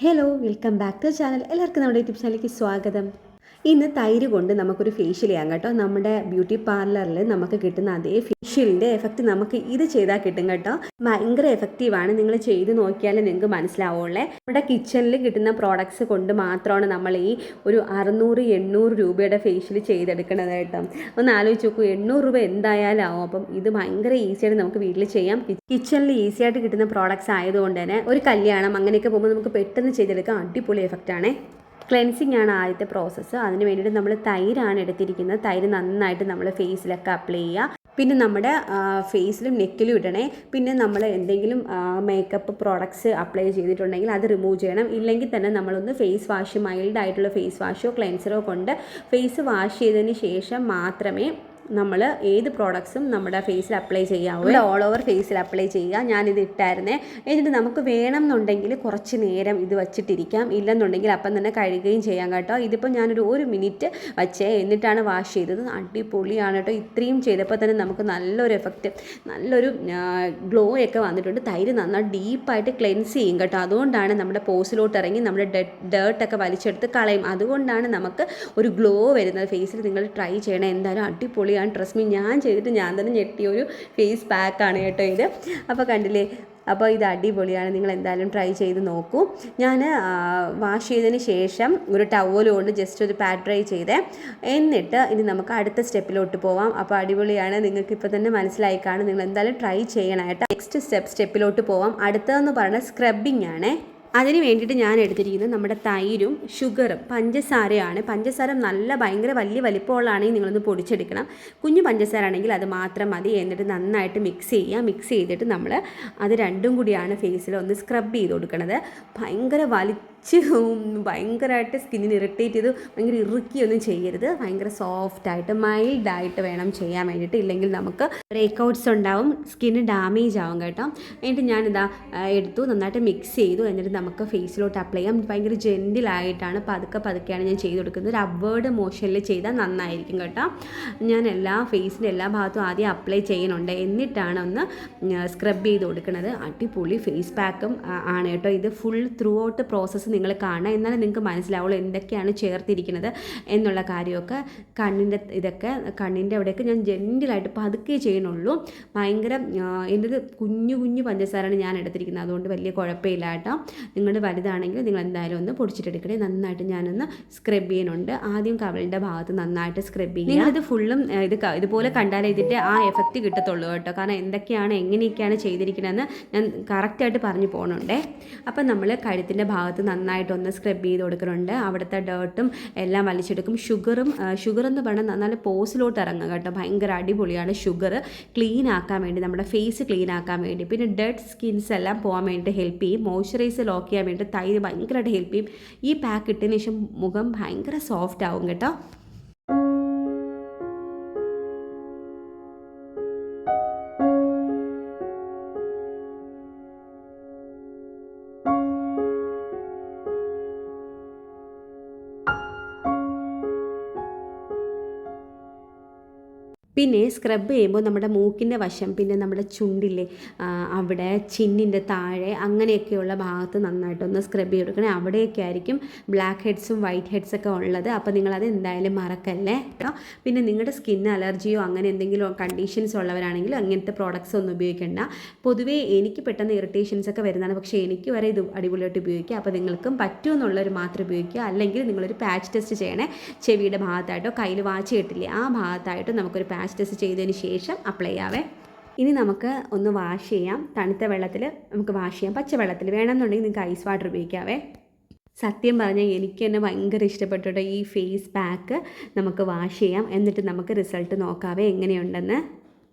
Hello, welcome back to channel. എല്ലാവർക്കും നമ്മുടെ YouTube ചാനലിലേക്ക് സ്വാഗതം. ഇന്ന് തൈര് കൊണ്ട് നമുക്കൊരു ഫേഷ്യൽ ചെയ്യാം കേട്ടോ. നമ്മുടെ ബ്യൂട്ടി പാർലറിൽ നമുക്ക് കിട്ടുന്ന അതേ ഫേഷ്യലിൻ്റെ എഫക്റ്റ് നമുക്ക് ഇത് ചെയ്താൽ കിട്ടും കേട്ടോ. ഭയങ്കര എഫക്റ്റീവാണ്. നിങ്ങൾ ചെയ്ത് നോക്കിയാലേ നിങ്ങൾക്ക് മനസ്സിലാവുള്ളേ. നമ്മുടെ കിച്ചണിൽ കിട്ടുന്ന പ്രോഡക്ട്സ് കൊണ്ട് മാത്രമാണ് നമ്മൾ ഈ ഒരു 600-800 രൂപയുടെ ഫേഷ്യൽ ചെയ്തെടുക്കുന്നത് കേട്ടോ. ഒന്ന് ആലോചിച്ച് നോക്കൂ, 800 രൂപ എന്തായാലും ആവും. അപ്പം ഇത് ഭയങ്കര ഈസിയായിട്ട് നമുക്ക് വീട്ടിൽ ചെയ്യാം. കിച്ചണിൽ ഈസിയായിട്ട് കിട്ടുന്ന പ്രോഡക്ട്സ് ആയതുകൊണ്ട് തന്നെ ഒരു കല്യാണം അങ്ങനെയൊക്കെ പോകുമ്പോൾ നമുക്ക് പെട്ടെന്ന് ചെയ്തെടുക്കാം. അടിപൊളി എഫക്റ്റാണേ. ക്ലെൻസിങ് ആണ് ആദ്യത്തെ പ്രോസസ്സ്. അതിന് വേണ്ടിയിട്ട് നമ്മൾ തൈരാണ് എടുത്തിരിക്കുന്നത്. തൈര് നന്നായിട്ട് നമ്മൾ ഫേസിലൊക്കെ അപ്ലൈ ചെയ്യുക. പിന്നെ നമ്മുടെ ഫേസിലും നെക്കിലും ഇടണേ. പിന്നെ നമ്മൾ എന്തെങ്കിലും മേക്കപ്പ് പ്രോഡക്ട്സ് അപ്ലൈ ചെയ്തിട്ടുണ്ടെങ്കിൽ അത് റിമൂവ് ചെയ്യണം. ഇല്ലെങ്കിൽ തന്നെ നമ്മളൊന്ന് ഫേസ് വാഷ്, മൈൽഡ് ആയിട്ടുള്ള ഫേസ് വാഷോ ക്ലെൻസറോ കൊണ്ട് ഫേസ് വാഷ് ചെയ്തതിന് ശേഷം മാത്രമേ നമ്മൾ ഏത് പ്രോഡക്ട്സും നമ്മുടെ ഫേസിൽ അപ്ലൈ ചെയ്യാവൂ. ഓൾ ഓവർ ഫേസിൽ അപ്ലൈ ചെയ്യുക. ഞാനിത് ഇട്ടായിരുന്നേ. എന്നിട്ട് നമുക്ക് വേണം എന്നുണ്ടെങ്കിൽ കുറച്ച് നേരം ഇത് വച്ചിട്ടിരിക്കാം. ഇല്ലെന്നുണ്ടെങ്കിൽ അപ്പം തന്നെ കഴുകുകയും ചെയ്യാം കേട്ടോ. ഇതിപ്പോൾ ഞാനൊരു 1 മിനിറ്റ് വച്ചേ, എന്നിട്ടാണ് വാഷ് ചെയ്തത്. അടിപൊളിയാണ് കേട്ടോ. ഇത്രയും ചെയ്തപ്പോൾ തന്നെ നമുക്ക് നല്ലൊരു എഫക്റ്റ്, നല്ലൊരു ഗ്ലോ ഒക്കെ വന്നിട്ടുണ്ട്. തൈര് നന്നായി ഡീപ്പായിട്ട് ക്ലെൻസ് ചെയ്യും കേട്ടോ. അതുകൊണ്ടാണ് നമ്മുടെ പോസിലോട്ട് ഇറങ്ങി നമ്മുടെ ഡേർട്ടൊക്കെ വലിച്ചെടുത്ത് കളയും. അതുകൊണ്ടാണ് നമുക്ക് ഒരു ഗ്ലോ വരുന്നത് ഫേസിൽ. നിങ്ങൾ ട്രൈ ചെയ്യണം, എന്തായാലും അടിപൊളിയാണ്. ട്രസ്റ്റ് മീ, ഞാൻ ചെയ്തിട്ട് ഞാൻ തന്നെ ഞെട്ടിയൊരു ഫേസ് പാക്കാണ് കേട്ടോ ഇത്. അപ്പോൾ കണ്ടില്ലേ, അപ്പോൾ ഇത് അടിപൊളിയാണ്. നിങ്ങൾ എന്തായാലും ട്രൈ ചെയ്ത് നോക്കൂ. ഞാൻ വാഷ് ചെയ്തതിന് ശേഷം ഒരു ടവൽ കൊണ്ട് ജസ്റ്റ് ഒരു പാഡ് ഡ്രൈ ചെയ്തേ. എന്നിട്ട് ഇനി നമുക്ക് അടുത്ത സ്റ്റെപ്പിലോട്ട് പോവാം. അപ്പോൾ അടിപൊളിയാണ്. നിങ്ങൾക്ക് ഇപ്പോൾ തന്നെ മനസ്സിലായി കാണും. നിങ്ങൾ എന്തായാലും ട്രൈ ചെയ്യണം കേട്ടോ. നെക്സ്റ്റ് സ്റ്റെപ്പിലോട്ട് പോവാം. അടുത്തതെന്ന് പറയുന്നത് സ്ക്രബിങ് ആണ്. അതിന് വേണ്ടിയിട്ട് ഞാൻ എടുത്തിരിക്കുന്നത് നമ്മുടെ തൈരും ഷുഗറും പഞ്ചസാരയാണ്. പഞ്ചസാര നല്ല ഭയങ്കര വലിയ വലിപ്പമുള്ളതാണെങ്കിൽ നിങ്ങളൊന്ന് പൊടിച്ചെടുക്കണം. കുഞ്ഞു പഞ്ചസാര ആണെങ്കിൽ അത് മാത്രം മതി. എന്നിട്ട് നന്നായിട്ട് മിക്സ് ചെയ്യുക. മിക്സ് ചെയ്തിട്ട് നമ്മൾ അത് രണ്ടും കൂടിയാണ് ഫേസിൽ ഒന്ന് സ്ക്രബ് ചെയ്ത് കൊടുക്കുന്നത്. ഭയങ്കര ഭയങ്കരമായിട്ട് സ്കിന്നിന് ഇറിറ്റേറ്റ് ചെയ്ത് ഭയങ്കര ഇറുക്കിയൊന്നും ചെയ്യരുത്. ഭയങ്കര സോഫ്റ്റായിട്ട് മൈൽഡായിട്ട് വേണം ചെയ്യാൻ വേണ്ടിയിട്ട്. ഇല്ലെങ്കിൽ നമുക്ക് ബ്രേക്കൗട്ട്സ് ഉണ്ടാവും, സ്കിന്ന് ഡാമേജ് ആവും കേട്ടോ. എന്നിട്ട് ഞാനിതാ എടുത്തു, നന്നായിട്ട് മിക്സ് ചെയ്തു. എന്നിട്ട് നമുക്ക് ഫേസിലോട്ട് അപ്ലൈ ചെയ്യാം. ഭയങ്കര ജെൻറ്റിലായിട്ടാണ്, പതുക്കെയാണ് ഞാൻ ചെയ്ത് കൊടുക്കുന്നത്. ഒരു അപ്വേർഡ് മോഷനിൽ ചെയ്താൽ നന്നായിരിക്കും കേട്ടോ. ഞാൻ ഫേസിൻ്റെ എല്ലാ ഭാഗത്തും ആദ്യം അപ്ലൈ ചെയ്യുന്നുണ്ട്. എന്നിട്ടാണ് ഒന്ന് സ്ക്രബ് ചെയ്ത് കൊടുക്കുന്നത്. അടിപൊളി ഫേസ് പാക്കും ആണ് കേട്ടോ. ഇത് ഫുൾ ത്രൂ ഔട്ട് പ്രോസസ്സ് നിങ്ങൾ കാണുക. എന്നാലും നിങ്ങൾക്ക് മനസ്സിലാവുള്ളൂ എന്തൊക്കെയാണ് ചേർത്തിരിക്കുന്നത് എന്നുള്ള കാര്യമൊക്കെ. കണ്ണിൻ്റെ അവിടെയൊക്കെ ഞാൻ ജെൻറ്റിലായിട്ട് പതുക്കെ ചെയ്യണുള്ളൂ. ഭയങ്കര എൻ്റെത് കുഞ്ഞു പഞ്ചസാരയാണ് ഞാൻ എടുത്തിരിക്കുന്നത്. അതുകൊണ്ട് വലിയ കുഴപ്പമില്ല കേട്ടോ. നിങ്ങളുടെ വലുതാണെങ്കിൽ നിങ്ങൾ എന്തായാലും ഒന്ന് പൊടിച്ചിട്ടെടുക്കണേ. നന്നായിട്ട് ഞാനൊന്ന് സ്ക്രബ് ചെയ്യുന്നുണ്ട്. ആദ്യം കവിളിൻ്റെ ഭാഗത്ത് നന്നായിട്ട് സ്ക്രബ് ചെയ്യുക. നിങ്ങളിത് ഫുള്ളും ഇതുപോലെ കണ്ടാലേ ഇതിൻ്റെ ആ എഫക്റ്റ് കിട്ടത്തുള്ളൂ കേട്ടോ. കാരണം എങ്ങനെയൊക്കെയാണ് ചെയ്തിരിക്കുന്നതെന്ന് ഞാൻ കറക്റ്റായിട്ട് പറഞ്ഞു പോകുന്നുണ്ടേ. അപ്പം നമ്മൾ കഴുത്തിൻ്റെ ഭാഗത്ത് നന്നായിട്ടൊന്ന് സ്ക്രബ് ചെയ്ത് കൊടുക്കുന്നുണ്ട്. അവിടുത്തെ ഡേർട്ടും എല്ലാം വലിച്ചെടുക്കും. ഷുഗർ എന്ന് പറഞ്ഞാൽ നല്ല പോസിലോട്ട് ഇറങ്ങുക കേട്ടോ. ഭയങ്കര അടിപൊളിയാണ് ഷുഗർ ക്ലീൻ ആക്കാൻ വേണ്ടി, നമ്മുടെ ഫേസ് ക്ലീൻ ആക്കാൻ വേണ്ടി. പിന്നെ ഡെഡ് സ്കിൻസ് എല്ലാം പോകാൻ വേണ്ടി ഹെൽപ്പ് ചെയ്യും. മോയ്സ്ചറൈസ് ലോക്ക് ചെയ്യാൻ വേണ്ടി തൈര് ഭയങ്കരമായിട്ട് ഹെൽപ്പ് ചെയ്യും. ഈ പാക്ക് ഇട്ടതിന് ശേഷം മുഖം ഭയങ്കര സോഫ്റ്റ് ആവും കേട്ടോ. പിന്നെ സ്ക്രബ് ചെയ്യുമ്പോൾ നമ്മുടെ മൂക്കിൻ്റെ വശം, പിന്നെ നമ്മുടെ ചുണ്ടില്ലേ അവിടെ, ചിന്നിൻ്റെ താഴെ, അങ്ങനെയൊക്കെയുള്ള ഭാഗത്ത് നന്നായിട്ടൊന്ന് സ്ക്രബ് ചെയ്ത് കൊടുക്കണേ. അവിടെയൊക്കെ ആയിരിക്കും ബ്ലാക്ക് ഹെഡ്സും വൈറ്റ് ഹെഡ്സൊക്കെ ഉള്ളത്. അപ്പോൾ നിങ്ങളത് എന്തായാലും മറക്കല്ലേ കേട്ടോ. പിന്നെ നിങ്ങളുടെ സ്കിൻ അലർജിയോ അങ്ങനെ എന്തെങ്കിലും കണ്ടീഷൻസ് ഉള്ളവരാണെങ്കിൽ അങ്ങനത്തെ പ്രോഡക്റ്റ്സ് ഒന്നും ഉപയോഗിക്കേണ്ട. പൊതുവേ എനിക്ക് പെട്ടെന്ന് ഇറിറ്റേഷൻസ് ഒക്കെ വരുന്നതാണ്. പക്ഷേ എനിക്ക് വരെ ഇത് അടിപൊളിയായിട്ട് ഉപയോഗിക്കുക. അപ്പോൾ നിങ്ങൾക്കും പറ്റുമെന്നുള്ളവർ മാത്രം ഉപയോഗിക്കുക. അല്ലെങ്കിൽ നിങ്ങളൊരു പാച്ച് ടെസ്റ്റ് ചെയ്യണേ. ചെവിയുടെ ഭാഗത്തായിട്ടോ കയ്യിൽ വാച്ച് കെട്ടില്ലേ ആ ഭാഗത്തായിട്ടോ നമുക്കൊരു പാച്ച് ടെസ്റ്റ് ചെയ്തതിന് ശേഷം അപ്ലൈ ചെയ്യാവേ. ഇനി നമുക്ക് ഒന്ന് വാഷ് ചെയ്യാം. തണുത്ത വെള്ളത്തിൽ നമുക്ക് വാഷ് ചെയ്യാം. പച്ചവെള്ളത്തിൽ വേണമെന്നുണ്ടെങ്കിൽ നിങ്ങൾക്ക് ഐസ് വാട്ടർ ഉപയോഗിക്കാവേ. സത്യം പറഞ്ഞാൽ എനിക്ക് തന്നെ ഭയങ്കര ഇഷ്ടപ്പെട്ടിട്ട് ഈ ഫേസ് പാക്ക് നമുക്ക് വാഷ് ചെയ്യാം. എന്നിട്ട് നമുക്ക് റിസൾട്ട് നോക്കാവേ എങ്ങനെയുണ്ടെന്ന്.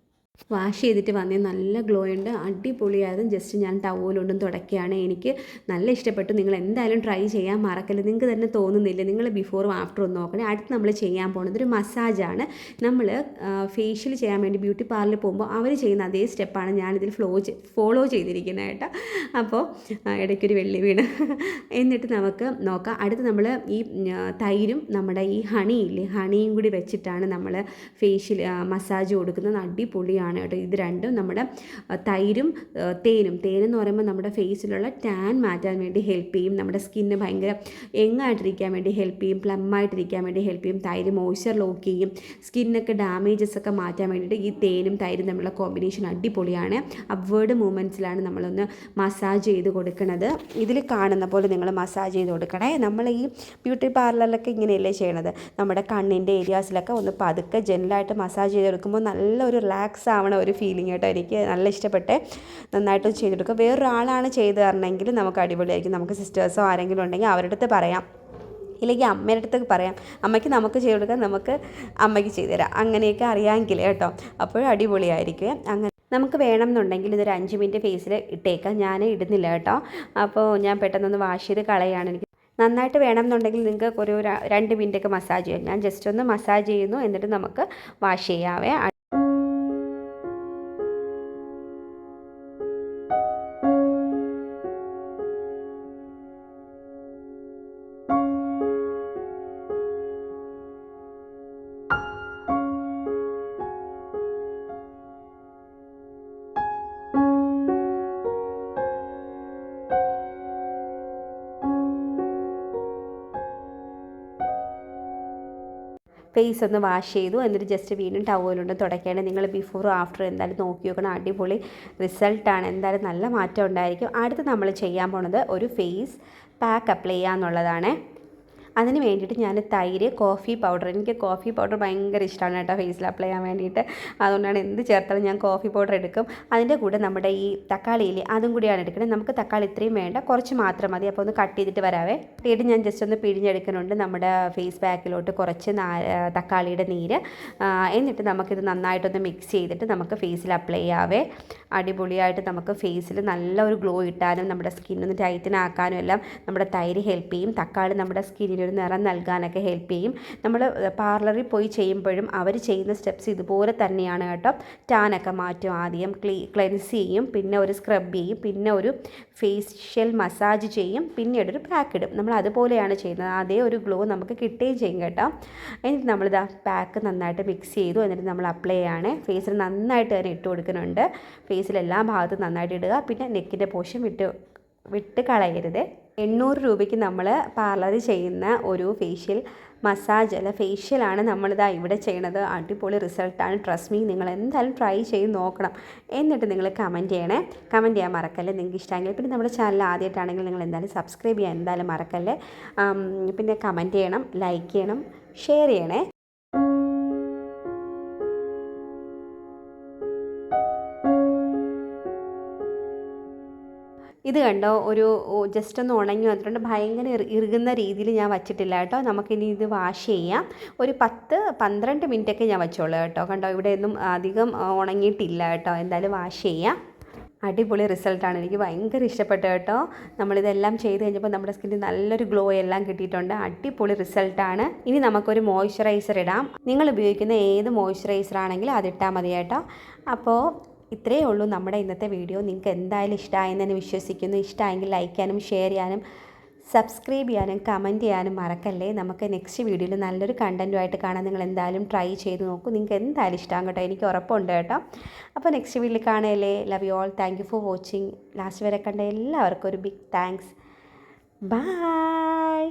വാഷ് ചെയ്തിട്ട് വന്നേ നല്ല ഗ്ലോ ഉണ്ട്, അടിപൊളിയായതും. ജസ്റ്റ് ഞാൻ ടവലുകൊണ്ടും തുടക്കുകയാണ്. എനിക്ക് നല്ല ഇഷ്ടപ്പെട്ടു. നിങ്ങൾ എന്തായാലും ട്രൈ ചെയ്യാൻ മറക്കല്ല. നിങ്ങൾക്ക് തന്നെ തോന്നുന്നില്ല, നിങ്ങൾ ബിഫോറും ആഫ്റ്ററും ഒന്ന് നോക്കണേ. അടുത്ത് നമ്മൾ ചെയ്യാൻ പോകുന്നത് ഒരു മസാജാണ്. നമ്മൾ ഫേഷ്യൽ ചെയ്യാൻ വേണ്ടി ബ്യൂട്ടി പാർലറിൽ പോകുമ്പോൾ അവർ ചെയ്യുന്ന അതേ സ്റ്റെപ്പാണ് ഞാനിതിൽ ഫോളോ ചെയ്തിരിക്കുന്നത് കേട്ടോ. അപ്പോൾ ഇടയ്ക്കൊരു വെള്ളി വീണ്. എന്നിട്ട് നമുക്ക് നോക്കാം. അടുത്ത് നമ്മൾ ഈ തൈരും നമ്മുടെ ഈ ഹണിയും കൂടി വെച്ചിട്ടാണ് നമ്മൾ ഫേഷ്യൽ മസാജ് കൊടുക്കുന്നത്. അടിപൊളിയാണ് സാധനമാണ് കേട്ടോ ഇത് രണ്ടും. നമ്മുടെ തൈരും തേനെന്ന് പറയുമ്പോൾ നമ്മുടെ ഫേസിലുള്ള ടാൻ മാറ്റാൻ വേണ്ടി ഹെൽപ്പ് ചെയ്യും. നമ്മുടെ സ്കിന്ന് ഭയങ്കര യങ്ങായിട്ടിരിക്കാൻ വേണ്ടി ഹെൽപ്പ് ചെയ്യും. പ്ലമ്മായിട്ടിരിക്കാൻ വേണ്ടി ഹെൽപ്പ് ചെയ്യും. തൈര് മോയ്സ്ചർ ലോക്ക് ചെയ്യും. സ്കിന്നൊക്കെ ഡാമേജസ് ഒക്കെ മാറ്റാൻ വേണ്ടിയിട്ട് ഈ തേനും തൈരും തമ്മിലുള്ള കോമ്പിനേഷൻ അടിപൊളിയാണ്. അപ്വേർഡ് മൂവ്മെൻറ്റ്സിലാണ് നമ്മളൊന്ന് മസാജ് ചെയ്ത് കൊടുക്കുന്നത്. ഇതിൽ കാണുന്ന പോലെ നിങ്ങൾ മസാജ് ചെയ്ത് കൊടുക്കണേ. നമ്മൾ ഈ ബ്യൂട്ടി പാർലറിലൊക്കെ ഇങ്ങനെയല്ലേ ചെയ്യണത്. നമ്മുടെ കണ്ണിൻ്റെ ഏരിയാസിലൊക്കെ ഒന്ന് പതുക്കെ ജെൻറ്റലായിട്ട് മസാജ് ചെയ്ത് കൊടുക്കുമ്പോൾ നല്ലൊരു റിലാക്സ് ആവണ ഒരു ഫീലിംഗ് കേട്ടോ. എനിക്ക് നല്ല ഇഷ്ടപ്പെട്ടെ. നന്നായിട്ട് ചെയ്തെടുക്കുക. വേറൊരാളാണ് ചെയ്ത് തരണമെങ്കിൽ നമുക്ക് അടിപൊളിയായിരിക്കും. നമുക്ക് സിസ്റ്റേഴ്സോ ആരെങ്കിലും ഉണ്ടെങ്കിൽ അവരുടെ അടുത്ത് പറയാം, ഇല്ലെങ്കിൽ അമ്മയുടെ അടുത്ത് പറയാം. അമ്മയ്ക്ക് നമുക്ക് ചെയ്ത് കൊടുക്കാം, നമുക്ക് അമ്മയ്ക്ക് ചെയ്തു തരാം. അങ്ങനെയൊക്കെ അറിയാമെങ്കിൽ കേട്ടോ. അപ്പോഴും അടിപൊളിയായിരിക്കും. അങ്ങനെ നമുക്ക് വേണമെന്നുണ്ടെങ്കിൽ ഇതൊരു 5 മിനിറ്റ് ഫേസിൽ ഇട്ടേക്കാം. ഞാൻ ഇടുന്നില്ല കേട്ടോ. അപ്പോൾ ഞാൻ പെട്ടെന്നൊന്ന് വാഷ് ചെയ്ത് കളയാണ്. എനിക്ക് നന്നായിട്ട് വേണമെന്നുണ്ടെങ്കിൽ നിങ്ങൾക്ക് ഒരു 2 മിനിറ്റൊക്കെ മസാജ് ചെയ്യാം. ഞാൻ ജസ്റ്റ് ഒന്ന് മസാജ് ചെയ്യുന്നു, എന്നിട്ട് നമുക്ക് വാഷ് ചെയ്യാവേ. ഫേസ് ഒന്ന് വാഷ് ചെയ്തു, എന്നിട്ട് ജസ്റ്റ് വീണ്ടും ടവലുണ്ട് തുടയ്ക്കേണ്ടത്. നിങ്ങൾ ബിഫോറും ആഫ്റ്ററും എന്തായാലും നോക്കി നോക്കണം. അടിപൊളി റിസൾട്ടാണ്. എന്തായാലും നല്ല മാറ്റം ഉണ്ടായിരിക്കും. അടുത്ത് നമ്മൾ ചെയ്യാൻ പോണത് ഒരു ഫേസ് പാക്ക് അപ്ലൈ ചെയ്യുക എന്നുള്ളതാണ്. അതിന് വേണ്ടിയിട്ട് ഞാൻ തൈര്, കോഫി പൗഡർ, എനിക്ക് കോഫി പൗഡർ ഭയങ്കര ഇഷ്ടമാണ് കേട്ടോ ഫേസിൽ അപ്ലൈ ചെയ്യാൻ വേണ്ടിയിട്ട്. അതുകൊണ്ടാണ് എന്ത് ചേർത്താലും ഞാൻ കോഫി പൗഡർ എടുക്കും. അതിൻ്റെ കൂടെ നമ്മുടെ ഈ തക്കാളിയിൽ അതും കൂടിയാണ് എടുക്കുന്നത്. നമുക്ക് തക്കാളി ഇത്രയും വേണ്ട, കുറച്ച് മാത്രം മതി. അപ്പോൾ ഒന്ന് കട്ട് ചെയ്തിട്ട് വരാവേ. കട്ട് ഞാൻ ജസ്റ്റ് ഒന്ന് പിഴിഞ്ഞെടുക്കുന്നുണ്ട് നമ്മുടെ ഫേസ് പാക്കിലോട്ട് കുറച്ച് തക്കാളിയുടെ നീര്. എന്നിട്ട് നമുക്കിത് നന്നായിട്ടൊന്ന് മിക്സ് ചെയ്തിട്ട് നമുക്ക് ഫേസിൽ അപ്ലൈ ചെയ്യാവേ. അടിപൊളിയായിട്ട് നമുക്ക് ഫേസിൽ നല്ല ഒരു ഗ്ലോ ഇട്ടാനും നമ്മുടെ സ്കിന്നൊന്ന് ടൈറ്റൻ ആക്കാനും എല്ലാം നമ്മുടെ തൈര് ഹെൽപ്പ് ചെയ്യും. തക്കാളി നമ്മുടെ സ്കിന്നിൽ ഒരു നിറം നൽകാനൊക്കെ ഹെൽപ്പ് ചെയ്യും. നമ്മൾ പാർലറിൽ പോയി ചെയ്യുമ്പോഴും അവർ ചെയ്യുന്ന സ്റ്റെപ്സ് ഇതുപോലെ തന്നെയാണ് കേട്ടോ. ടാനൊക്കെ മാറ്റും. ആദ്യം ക്ലെൻസ് ചെയ്യും, പിന്നെ ഒരു സ്ക്രബ് ചെയ്യും, പിന്നെ ഒരു ഫേഷ്യൽ മസാജ് ചെയ്യും, പിന്നീട് ഒരു പാക്ക് ഇടും. നമ്മൾ അതുപോലെയാണ് ചെയ്യുന്നത്. അതേ ഒരു ഗ്ലോ നമുക്ക് കിട്ടുകയും ചെയ്യും കേട്ടോ. എന്നിട്ട് നമ്മളിതാ പാക്ക് നന്നായിട്ട് മിക്സ് ചെയ്തു. എന്നിട്ട് നമ്മൾ അപ്ലൈ ചെയ്യാണ്. ഫേസിൽ നന്നായിട്ട് തന്നെ ഇട്ട് കൊടുക്കുന്നുണ്ട്. ഫേസിൽ എല്ലാ ഭാഗത്തും നന്നായിട്ട് ഇടുക. പിന്നെ നെക്കിൻ്റെ പോർഷൻ വിട്ട് കളയരുത്. 800 രൂപയ്ക്ക് നമ്മൾ പാർലറിൽ ചെയ്യുന്ന ഒരു ഫേഷ്യൽ മസാജ് അല്ല ഫേഷ്യലാണ് നമ്മളിതാ ഇവിടെ ചെയ്യണത്. അടിപൊളി റിസൾട്ടാണ്. ട്രസ്റ്റ് മീ, നിങ്ങൾ എന്തായാലും ട്രൈ ചെയ്ത് നോക്കണം. എന്നിട്ട് നിങ്ങൾ കമൻറ്റ് ചെയ്യണേ. കമൻറ്റ് ചെയ്യാൻ മറക്കല്ലേ നിങ്ങൾക്ക് ഇഷ്ടമെങ്കിൽ. പിന്നെ നമ്മുടെ ചാനൽ ആദ്യമായിട്ടാണെങ്കിൽ നിങ്ങൾ എന്തായാലും സബ്സ്ക്രൈബ് ചെയ്യാൻ എന്തായാലും മറക്കല്ലേ. പിന്നെ കമൻറ്റ് ചെയ്യണം, ലൈക്ക് ചെയ്യണം, ഷെയർ ചെയ്യണേ. ഇത് കണ്ടോ, ഒരു ജസ്റ്റ് ഒന്ന് ഉണങ്ങി വന്നിട്ടുണ്ട്. ഭയങ്കര ഇറുകുന്ന രീതിയിൽ ഞാൻ വച്ചിട്ടില്ല കേട്ടോ. നമുക്കിനി ഇത് വാഷ് ചെയ്യാം. ഒരു 10-12 മിനിറ്റൊക്കെ ഞാൻ വെച്ചോളൂ കേട്ടോ. കണ്ടോ, ഇവിടെ ഒന്നും അധികം ഉണങ്ങിയിട്ടില്ല കേട്ടോ. എന്തായാലും വാഷ് ചെയ്യാം. അടിപൊളി റിസൾട്ടാണ്. എനിക്ക് ഭയങ്കര ഇഷ്ടപ്പെട്ടു കേട്ടോ. നമ്മളിതെല്ലാം ചെയ്ത് കഴിഞ്ഞപ്പോൾ നമ്മുടെ സ്കിന്നിൽ നല്ലൊരു ഗ്ലോ എല്ലാം കിട്ടിയിട്ടുണ്ട്. അടിപൊളി റിസൾട്ടാണ്. ഇനി നമുക്കൊരു മോയ്സ്ചറൈസർ ഇടാം. നിങ്ങൾ ഉപയോഗിക്കുന്ന ഏത് മോയ്സ്ചറൈസർ ആണെങ്കിലും അതിട്ടാൽ മതി കേട്ടോ. അപ്പോൾ ഇത്രയേ ഉള്ളൂ നമ്മുടെ ഇന്നത്തെ വീഡിയോ. നിങ്ങൾക്ക് എന്തായാലും ഇഷ്ടമായെന്ന് തന്നെ വിശ്വസിക്കുന്നു. ഇഷ്ടമായെങ്കിൽ ലൈക്ക് ചെയ്യാനും ഷെയർ ചെയ്യാനും സബ്സ്ക്രൈബ് ചെയ്യാനും കമൻറ്റ് ചെയ്യാനും മറക്കല്ലേ. നമുക്ക് നെക്സ്റ്റ് വീഡിയോയിൽ നല്ലൊരു കണ്ടൻറ്റുമായിട്ട് കാണാൻ. നിങ്ങൾ എന്തായാലും ട്രൈ ചെയ്ത് നോക്കൂ. നിങ്ങൾക്ക് എന്തായാലും ഇഷ്ടമാകും കേട്ടോ. എനിക്ക് ഉറപ്പുണ്ട് കേട്ടോ. അപ്പോൾ നെക്സ്റ്റ് വീഡിയോയിൽ കാണുകയല്ലേ. Love you all. Thank you for watching. Last വരെ കണ്ട എല്ലാവർക്കും ഒരു ബിഗ് താങ്ക്സ്. ബൈ.